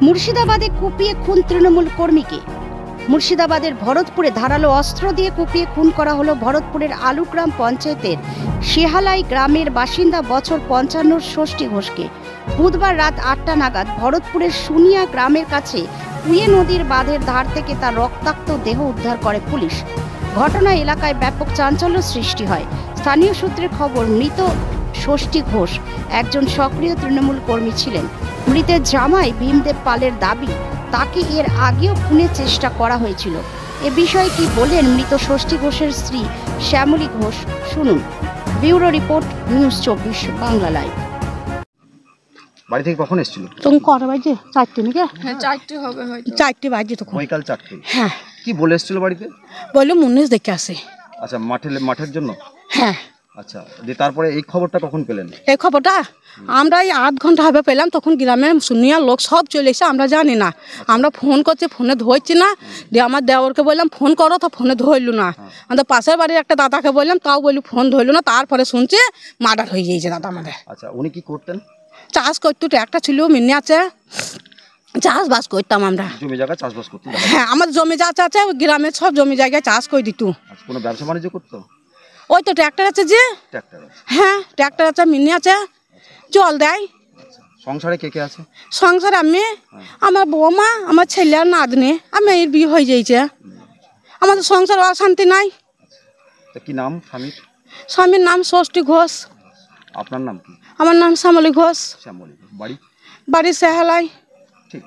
মুর্শিদাবাদে কুপিয়ে খুন তৃণমূল কর্মীকে। মুর্শিদাবাদের ভরতপুরে ধারালো অস্ত্র দিয়ে কুপিয়ে খুন করা হলো ভরতপুরের আলুগ্রাম পঞ্চায়েতের শেহালাই গ্রামের বাসিন্দা বছর 55 ষষ্ঠী ঘোষকে। বুধবার রাত 8টা নাগাদ ভরতপুরের সুনিয়া গ্রামের কাছে কুয়ে নদীর বাঁধের ধার থেকে তার রক্তাক্ত দেহ উদ্ধার করে পুলিশ। ঘটনায় এলাকায় ব্যাপক চাঞ্চল্য সৃষ্টি হয়। স্থানীয় সূত্রে খবর, মৃত ষষ্ঠী ঘোষ একজন সক্রিয় তৃণমূল কর্মী ছিলেন। মৃতের জামাই ভীমদেব পালের দাবি, তাকে এর আগেও খুনের চেষ্টা করা হয়েছিল। এ বিষয়ে কি বলেন মৃত ষষ্ঠী ঘোষের স্ত্রী শ্যামলী ঘোষ, শুনুন। Bureau report, news 24 Bangla live. বাড়ি থেকে কখন এসেছিল? তখন কটা বাজে? 4টে নাকি? হ্যাঁ 4টে হবে হয়তো। 4টে বাজে তখন। বৈকাল 4টে। হ্যাঁ। কি বলে এসেছিল বাড়িতে? বললো মুন্নিস দেখে আসে। আচ্ছা, মাঠের জন্য? হ্যাঁ। আচ্ছা, তারপরে এই খবরটা কখন পেলেন? এই খবরটা আমরা এই 8 ঘন্টা হবে পেলাম। তখন গ্রামের শুনিয়া লোক সব চলে এসে, আমরা জানি না। আমরা ফোন করছি, ফোনে ধরছি না। দিয়ে আমার দেওরকে বললাম ফোন করো, তো ফোনে ধরলো না। আমাদের পাশের বাড়ির একটা দাদাকে বললাম, তাও বলি ফোন ধরলো না। তারপরে শুনছে মার্ডার হয়ে গিয়েছে দাদা আমাদের। আচ্ছা, উনি কি করতেন? চাষ করতো, একটা ছিল মিনি আছে, চাষবাস করতাম আমরা। জমি জায়গা চাষবাস করতেন? হ্যাঁ, আমার জমি যা আছে গ্রামের সব জমি জায়গায় চাষ করে দিত। কোনো ব্যবসা বাণিজ্য করতো? ওই তো ট্র্যাক্টর আছে যে। ট্র্যাক্টর আছে? হ্যাঁ, ট্র্যাক্টর আছে, মিনি আছে, জল দেয়। সংসারে কে কে আছে? সংসারে আমি, আমার বৌমা, আমার ছেলে আর নাতনি, আমি এর বিয়ে হয়ে যাইছে। আমাদের সংসার অশান্তি নাই। তা কি নাম স্বামীর? স্বামীর নাম ষষ্ঠী ঘোষ। আপনার নাম কি? আমার নাম শ্যামলী ঘোষ। শ্যামলী। বাড়ি? বাড়ি শেহালাই। ঠিক।